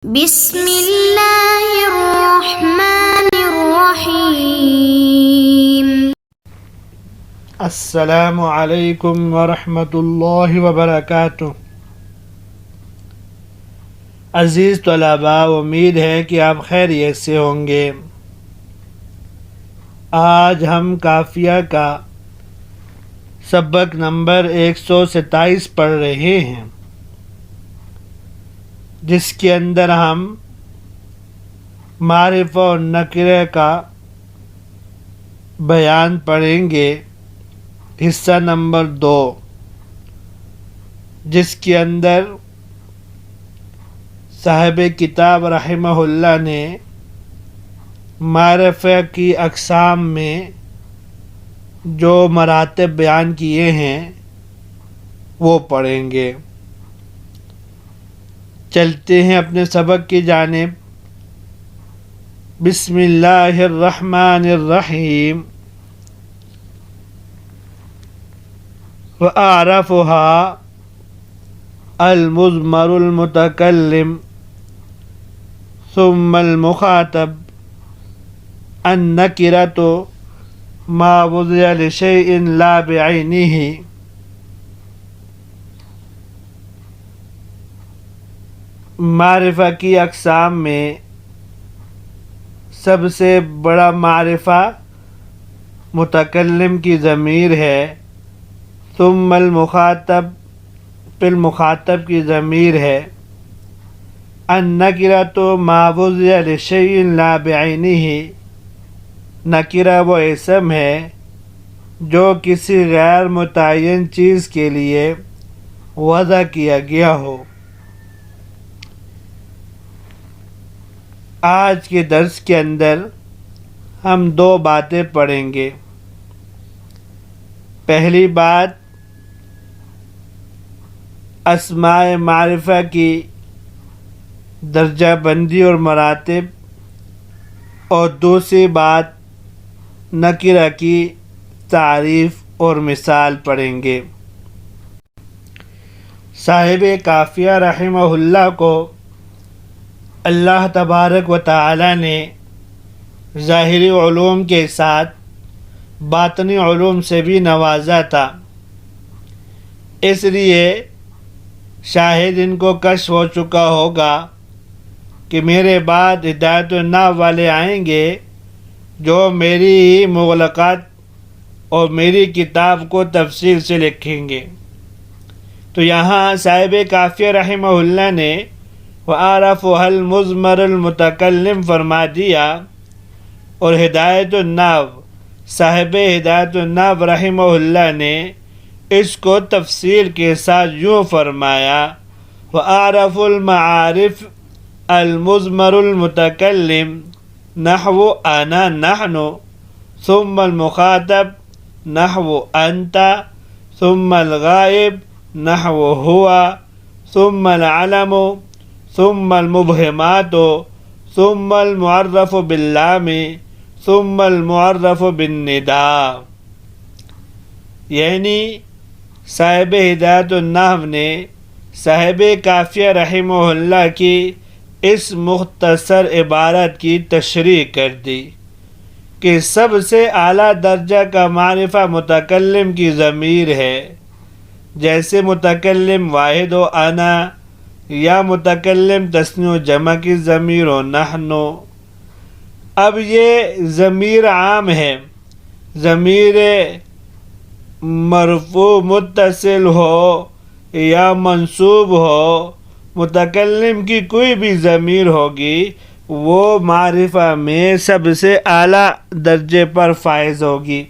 بسم اللہ الرحمن الرحیم۔ السلام علیکم ورحمۃ اللہ وبرکاتہ۔ عزیز طلباء، امید ہے کہ آپ خیریت سے ہوں گے۔ آج ہم قافیہ کا سبق نمبر 127 پڑھ رہے ہیں، جس کے اندر ہم معرفہ اور نکرہ کا بیان پڑھیں گے، حصہ نمبر 2، جس کے اندر صاحب کتاب رحمہ اللہ نے معرفہ کی اقسام میں جو مراتب بیان کیے ہیں وہ پڑھیں گے۔ چلتے ہیں اپنے سبق کی جانب۔ بسم اللہ الرحمن الرحیم۔ وَأَعْرَفُهَا الْمُضْمَرُ الْمُتَكَلِّمُ ثُمَّ الْمُخَاطَبُ النَّكِرَةُ مَا وُضِعَ لِشَيْءٍ لَا بِعَيْنِهِ۔ معرفہ کی اقسام میں سب سے بڑا معرفہ متکلم کی ضمیر ہے، ثم المخاطب، پھر مخاطب کی ضمیر ہے، النکرۃ ما وضع لشیء لا بعینہ، نکرہ وہ اسم ہے جو کسی غیر متعین چیز کے لیے وضع کیا گیا ہو۔ آج کے درس کے اندر ہم 2 باتیں پڑھیں گے۔ پہلی بات اسماء معرفہ کی درجہ بندی اور مراتب، اور دوسری بات نکرہ کی تعریف اور مثال پڑھیں گے۔ صاحب قافیہ رحمہ اللہ کو اللہ تبارک و تعالی نے ظاہری علوم کے ساتھ باطنی علوم سے بھی نوازا تھا، اس لیے شاید ان کو کشف ہو چکا ہوگا کہ میرے بعد ہدایت النحو والے آئیں گے جو میری مغلقات اور میری کتاب کو تفصیل سے لکھیں گے۔ تو یہاں صاحب قافیہ رحمہ اللہ نے وَأَعْرَفُهَا الْمُضْمَرُ الْمُتَكَلِّمُ فرما دیا، اور ہدایت النحو صاحب ہدایت النحو رحمہ اللہ نے اس کو تفصیل کے ساتھ یوں فرمایا، وَأَعْرَفُ الْمَعَارِفِ الْمُضْمَرُ الْمُتَكَلِّمُ نحو أَنَا نحن، ثم المخاطب نحو أنت، ثم الغائب نحو هو، ثم العلم، ثم المبہمات، ثم المعرف باللام، ثم المعرف بالنداء۔ یعنی صاحب ہدایت النحو نے صاحب قافیہ رحمہ اللہ کی اس مختصر عبارت کی تشریح کر دی کہ سب سے اعلیٰ درجہ کا معرفہ متکلم کی ضمیر ہے، جیسے متکلم واحد و انا، یا متکلم تثنیہ و جمع کی ضمیر و نحن۔ اب یہ ضمیر عام ہے، ضمیر مرفوع متصل ہو یا منصوب ہو، متکلم کی کوئی بھی ضمیر ہوگی وہ معرفہ میں سب سے اعلیٰ درجے پر فائز ہوگی۔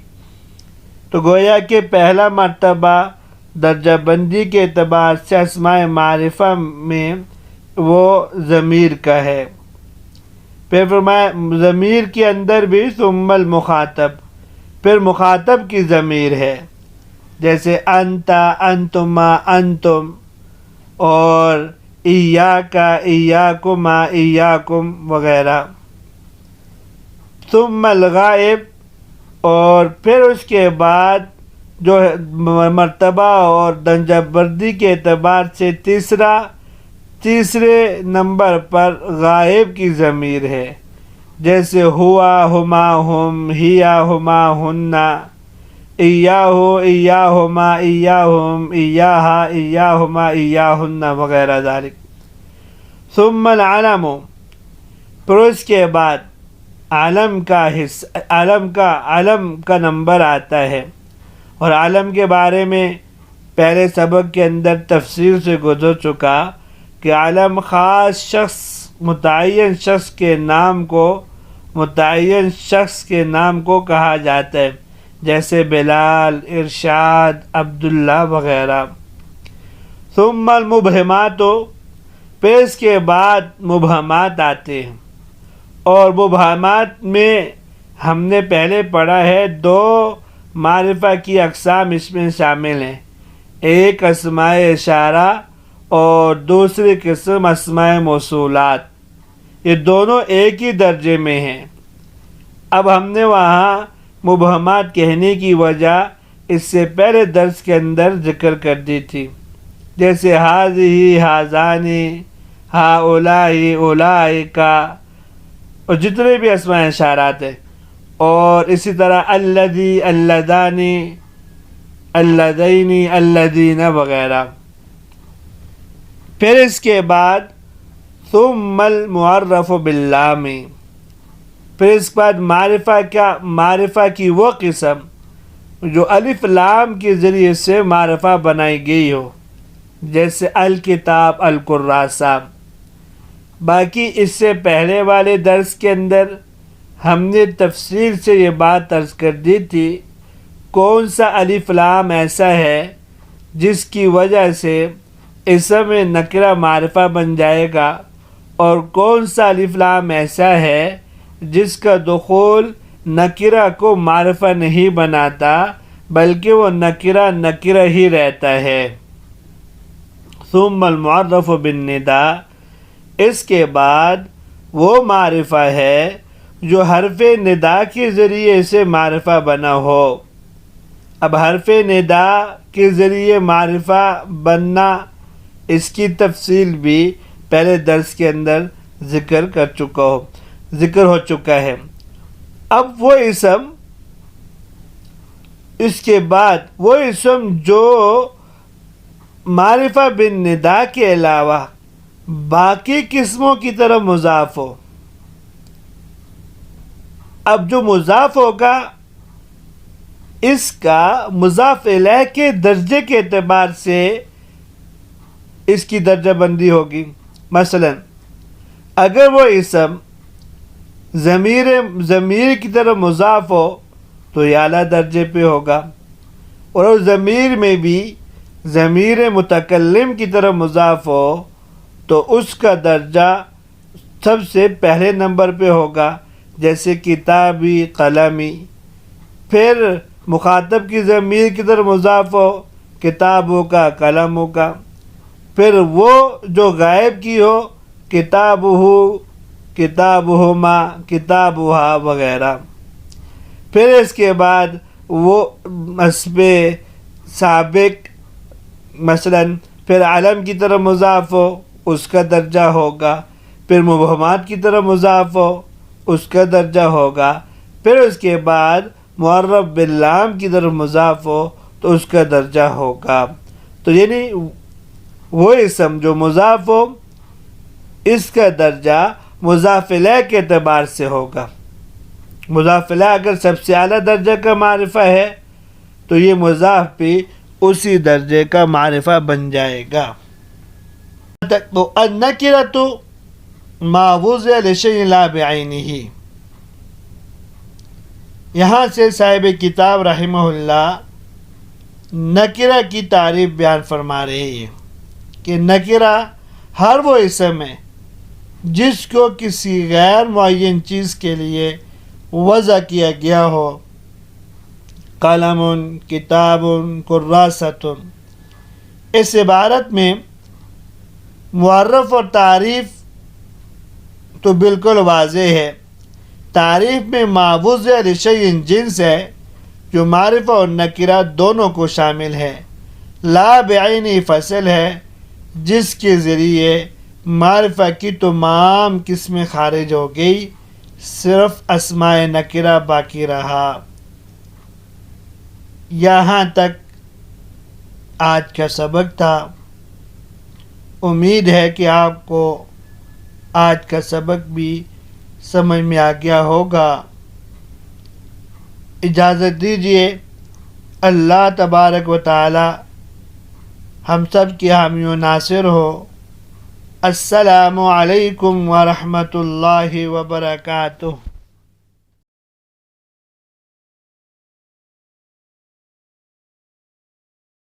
تو گویا کہ پہلا مرتبہ درجہ بندی کے اعتبار سے اسماء معرفہ میں وہ ضمیر کا ہے۔ پھر فرمایا ضمیر کے اندر بھی ثم المخاطب، پھر مخاطب کی ضمیر ہے، جیسے انت، انتما، انتم، اور ایاک، ایاکما، ایاکم وغیرہ۔ ثم الغائب، اور پھر اس کے بعد جو مرتبہ اور درجہ بندی کے اعتبار سے تیسرا تیسرے نمبر پر غائب کی ضمیر ہے، جیسے ہوا، ہما، ہم، ہیا، ہما، ہننا، ایاہو، ایاہما، ایاہم، ایاہا، ایاہما، ایاہن وغیرہ ذالک۔ ثم العلم، پھر اس کے بعد علم کا نمبر آتا ہے، اور علم کے بارے میں پہلے سبق کے اندر تفصیل سے گزر چکا کہ علم خاص شخص، متعین شخص کے نام کو کہا جاتا ہے، جیسے بلال، ارشاد، عبداللہ وغیرہ۔ ثم المبہمات، پھر اس کے بعد مبہمات آتے ہیں، اور مبہمات میں ہم نے پہلے پڑھا ہے 2 معرفہ کی اقسام اس میں شامل ہیں، ایک اسماء اشارہ اور دوسری قسم اسماء موصولات، یہ دونوں ایک ہی درجے میں ہیں۔ اب ہم نے وہاں مبہمات کہنے کی وجہ اس سے پہلے درس کے اندر ذکر کر دی تھی، جیسے ہذہ، ہذانی، ہؤلاء، اولئک، اور جتنے بھی اسماء اشارات ہیں، اور اسی طرح الذی، اللذانی، اللذین، الذین وغیرہ۔ پھر اس کے بعد ثم المعرف باللام، پھر اس کے بعد معرفہ کی وہ قسم جو الف لام کے ذریعے سے معرفہ بنائی گئی ہو، جیسے الکتاب، الکراسہ۔ باقی اس سے پہلے والے درس کے اندر ہم نے تفصیل سے یہ بات عرض کر دی تھی، کون سا الف لام ایسا ہے جس کی وجہ سے اسم نکرہ معرفہ بن جائے گا، اور کون سا الف لام ایسا ہے جس کا دخول نکرہ کو معرفہ نہیں بناتا بلکہ وہ نکرہ ہی رہتا ہے۔ ثم المعرف بالنداء، اس کے بعد وہ معرفہ ہے جو حرف ندا کے ذریعے سے معرفہ بنا ہو۔ اب حرف ندا کے ذریعے معرفہ بننا، اس کی تفصیل بھی پہلے درس کے اندر ذکر ہو چکا ہے۔ اب وہ اسم، اس کے بعد وہ اسم جو معرفہ بالندا کے علاوہ باقی قسموں کی طرف مضاف ہو۔ اب جو مضاف ہوگا اس کا مضاف الیہ کے درجے کے اعتبار سے اس کی درجہ بندی ہوگی۔ مثلا اگر وہ اسم ضمیر کی طرف مضاف ہو تو یہ اعلیٰ درجے پہ ہوگا، اور ضمیر میں بھی ضمیر متکلم کی طرف مضاف ہو تو اس کا درجہ سب سے پہلے نمبر پہ ہوگا، جیسے کتابی، قلمی۔ پھر مخاطب کی ضمیر کی طرف مضاف ہو، کتابوں کا، قلموں کا۔ پھر وہ جو غائب کی ہو، کتابہ، کتابہما، کتابہا وغیرہ۔ پھر اس کے بعد وہ حسب سابق، مثلا پھر علم کی طرف مضاف ہو، اس کا درجہ ہوگا۔ پھر مبہمات کی طرف مضاف ہو، اس کا درجہ ہوگا۔ پھر اس کے بعد معرف باللام کی طرف مضاف ہو تو اس کا درجہ ہوگا۔ تو یعنی وہ اسم جو مضاف ہو اس کا درجہ مضاف الیہ کے اعتبار سے ہوگا۔ مضاف الیہ اگر سب سے اعلیٰ درجہ کا معرفہ ہے تو یہ مضاف بھی اسی درجے کا معرفہ بن جائے گا۔ النکرۃ ما وضع لشیء لا بعینہ، یہاں سے صاحب کتاب رحمہ اللہ نکرہ کی تعریف بیان فرما رہے ہیں کہ نکرہ ہر وہ اسم ہے جس کو کسی غیر معین چیز کے لیے وضع کیا گیا ہو، قلم، کتاب، کراست۔ اس عبارت میں معرف اور تعریف تو بالکل واضح ہے۔ تعریف میں ما وضع لشیء جنس ہے جو معرفہ اور نکرہ دونوں کو شامل ہے۔ لا بعینہ فصل ہے جس کے ذریعے معرفہ کی تمام قسمیں خارج ہو گئی، صرف اسماء نکرہ باقی رہا۔ یہاں تک آج کا سبق تھا۔ امید ہے کہ آپ کو آج کا سبق بھی سمجھ میں آ گیا ہوگا۔ اجازت دیجیے، اللہ تبارک و تعالی ہم سب کی حامی و ناصر ہو۔ السلام علیکم ورحمۃ اللہ وبرکاتہ۔